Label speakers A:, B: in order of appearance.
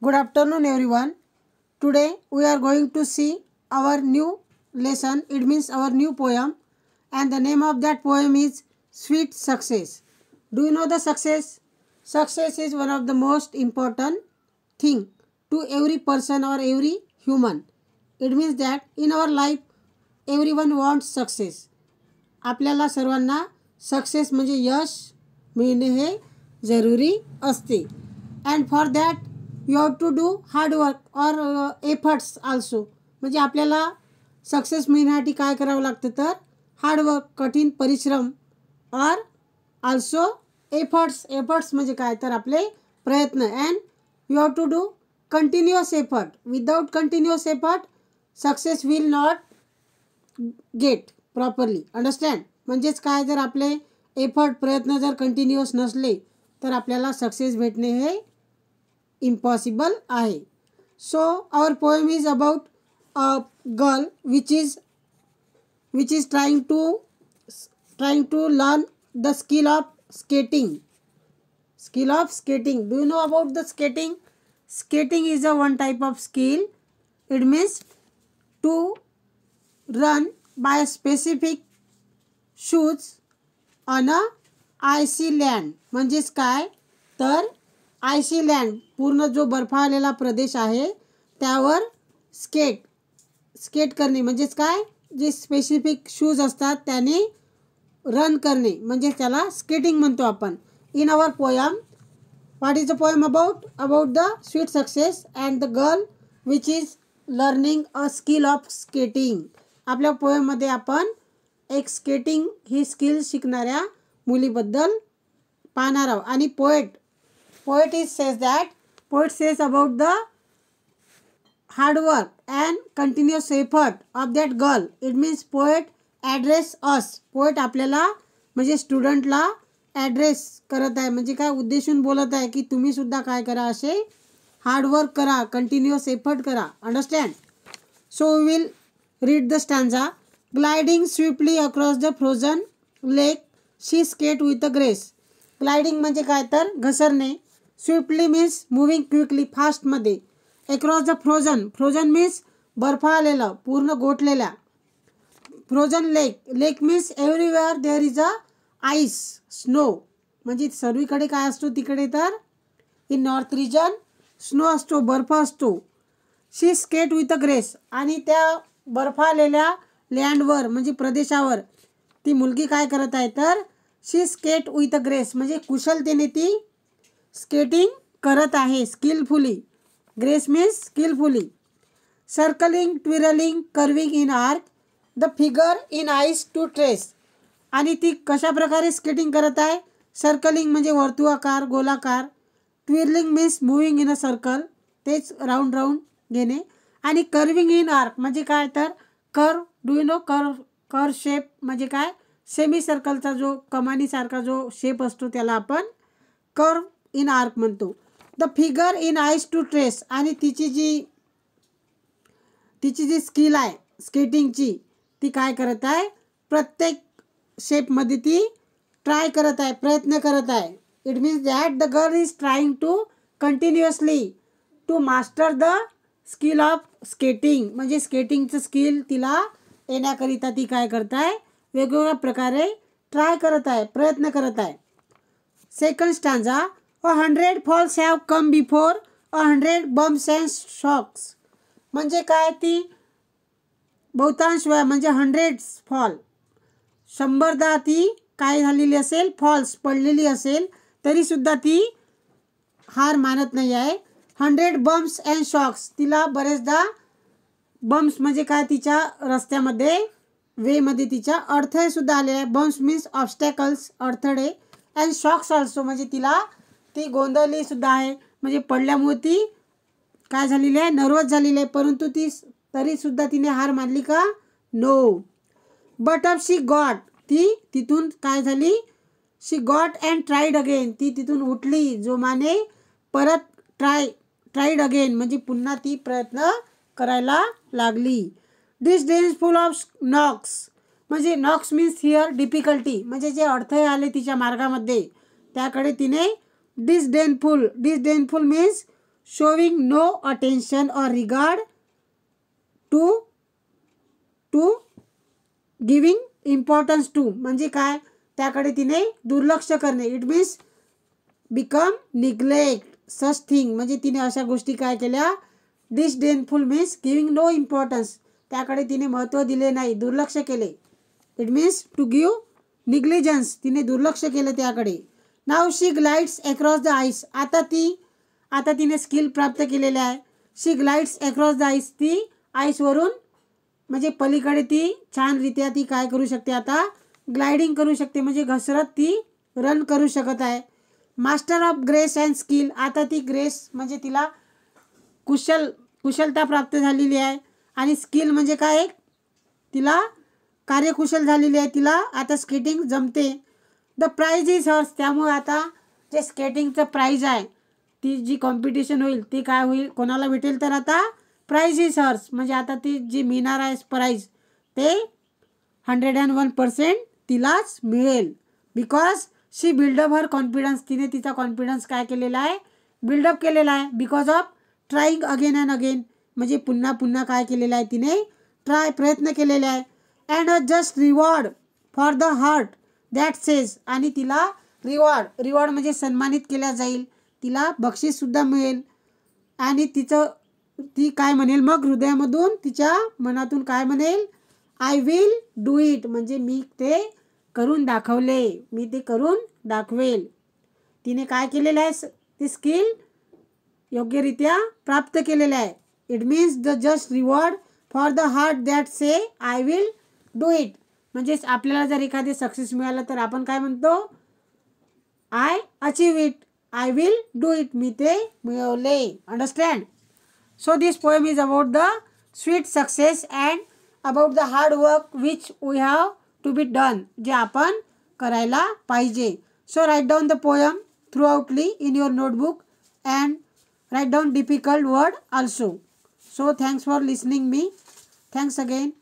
A: Good afternoon everyone. Today we are going to see our new lesson. It means our new poem, and the name of that poem is Sweet Success. Do you know the success? Success is one of the most important thing to every person or every human. It means that in our life everyone wants success. आपल्याला सर्वांना success म्हणजे यश मिळणे हे जरुरी असते. And for that you have to do hard work or efforts also. म्हणजे आपल्याला success मिळण्यासाठी काय करावं लागतं तर हार्डवर्क, कठीण परिश्रम, ऑर आल्सो एफर्ट्स म्हणजे काय तर आपले प्रयत्न. And you have to do continuous effort. Without continuous effort success will not get properly. Understand. म्हणजेच काय, जर आपले एफर्ट प्रयत्न जर कंटिन्युअस नसले तर आपल्याला सक्सेस भेटणे हे इम्पॉसिबल आहे. So our poem is about a girl which is trying to learn the skill of skating. Do you know about the skating? Skating is a one type of skill. It means to run by a specific shoes on a icy land. म्हणजेच काय तर IC land, पूर्ण जो बर्फाळलेला प्रदेश आहे त्यावर skate करणे. म्हणजेच काय, जे स्पेसिफिक शूज असतात त्याने रन करणे म्हणजे त्याला स्केटिंग म्हणतो आपण. In our poem, what is the poem about? About the sweet success and the girl which is learning a skill of skating. आपल्या पोएममध्ये आपण एक स्केटिंग ही स्किल शिकणाऱ्या मुलीबद्दल पाहणार आहोत. आणि poet says about the hard work and continuous effort of that girl. It means poet address us. Poet आपल्याला म्हणजे स्टुडंटला address करत आहे. म्हणजे काय, उद्देशून बोलत आहे की तुम्ही सुद्धा काय करा, असे हार्डवर्क करा, कंटिन्युअस एफर्ट करा. Understand. So we will read the stanza. Gliding swiftly across the frozen lake she skate with a grace. Gliding म्हणजे काय तर घसरणे. स्विफ्टली मीन्स मूव्हिंग क्विकली, फास्टमध्ये. अक्रॉस द फ्रोझन मीन्स बर्फाळलेलं, पूर्ण गोठलेल्या. Frozen lake means everywhere there is a ice, snow. म्हणजे सर्वीकडे काय असतो तिकडे तर इन नॉर्थ रिजन स्नो असतो, बर्फ असतो. शी स्केट विथ अ ग्रेस. आणि त्या बर्फाळलेल्या लँडवर म्हणजे प्रदेशावर ती मुलगी काय करत आहे तर she skate with a grace म्हणजे कुशलतेने ती स्केटिंग करत आहे, skilfully. Grace means skilfully. Circling, twirling, curving in arc the figure in ice to trace. आणि ती कशा प्रकारे स्केटिंग करत आहे? सर्कलिंग म्हणजे वर्तुळाकार, गोलाकार. Twirling means moving in a circle, तेच राऊंड घेणे. आणि कर्विंग इन आर्क म्हणजे काय तर curve. Do you know curve shape म्हणजे काय, सेमी सर्कलचा जो कमानीसारखा जो शेप असतो त्याला आपण कर्व इन आर्क म्हणतो. The figure in ice to trace. आणि तिची जी स्किल आहे स्केटिंगची ती काय करत आहे, प्रत्येक शेपमध्ये ती ट्राय करत आहे, प्रयत्न करत आहे. It means that the girl is trying to continuously to master the skill of skating. म्हणजे स्केटिंगचं स्किल तिला येण्याकरिता ती काय करत आहे, वेगवेगळ्या प्रकारे ट्राय करत आहे, प्रयत्न करत आहे. Second stanza. 100 falls have come before 100 bumps and shocks. म्हणजे काय, ती बहुतांश वेळा म्हणजे 100 फॉल, 100दा ती काय झालेली असेल, फॉल्स पडलेली असेल तरीसुद्धा ती हार मानत नाही आहे. 100 बम्प्स अँड शॉक्स. तिला बरेचदा बम्प्स म्हणजे काय, तिच्या रस्त्यामध्ये वेमध्ये तिच्या अडथळेसुद्धा आलेले आहे. बम्प्स मीन्स ऑब्स्टॅकल्स, अडथळे. अँड शॉक्स ऑल्सो म्हणजे ती गोंधळलीसुद्धा आहे. म्हणजे पडल्यामुळे ती काय झालेली आहे, नर्वस झालेली आहे. परंतु तरीसुद्धा तिने हार मानली का? No. But up she got. ती तिथून काय झाली, she got and tried again. ती तिथून उठली जोमाने, परत ट्राईड अगेन म्हणजे पुन्हा ती प्रयत्न करायला लागली. डिसडेनफुल ऑफ नॉक्स. म्हणजे नॉक्स मीन्स हिअर डिफिकल्टी. म्हणजे जे अडथळे आले तिच्या मार्गामध्ये त्याकडे तिने disdainful means showing no attention or regard to giving importance to म्हणजे काय, त्याकडे तिने दुर्लक्ष करणे. It means become neglect such thing म्हणजे तिने अशा गोष्टी काय केल्या, disdainful means giving no importance, त्याकडे तिने महत्त्व दिले नाही, दुर्लक्ष केले. It means to give negligence, तिने दुर्लक्ष केलं त्याकडे. Now she glides across the ice, आता तिने स्किल प्राप्त केलेले आहे. She glides across the ice, ती आईसवरून म्हणजे पलीकडे ती छानरित्या ती काय करू शकते, आता ग्लायडिंग करू शकते म्हणजे घसरत ती रन करू शकत आहे. Master of grace and skill, आता ती ग्रेस म्हणजे तिला कुशलता प्राप्त झालेली आहे आणि स्किल म्हणजे काय, तिला कार्यकुशल झालेली आहे, तिला आता स्केटिंग जमते. द प्राइज इज हर्स, त्यामुळे आता जे स्केटिंगचं प्राइज आहे, ती जी कॉम्पिटिशन होईल ती काय होईल, कोणाला भेटेल, तर आता प्राइज इज हर्स म्हणजे आता ती जी मिळणार आहे प्राइज ते 101% तिलाच मिळेल. Because she build up her confidence, तिने तिचा कॉन्फिडन्स काय केलेला आहे, बिल्डअप केलेला आहे. Because of trying again and again म्हणजे पुन्हा पुन्हा काय केलेलं आहे, तिने प्रयत्न केलेले आहे. And a just reward for the heart that says, आणि तिला रिवॉर्ड म्हणजे सन्मानित केल्या जाईल, तिला बक्षीससुद्धा मिळेल. आणि ती काय म्हणेल मग, हृदयामधून तिच्या मनातून काय म्हणेल, आय विल डू इट म्हणजे मी ते करून दाखवले, मी ते करून दाखवेल. तिने काय केलेलं आहे, ती स्किल योग्यरित्या प्राप्त केलेलं आहे. It means the just reward for the heart that say I will do it, म्हणजेच आपल्याला जर एखादे सक्सेस मिळालं तर आपण काय म्हणतो, I achieve it, I will do it, मी ते मिळवले. Understand. So this poem is about the sweet success and about the hard work which we have to be done, जे आपण करायला पाहिजे. So write down the poem throughoutly in your notebook and write down difficult word also. So thanks for listening me. Thanks again.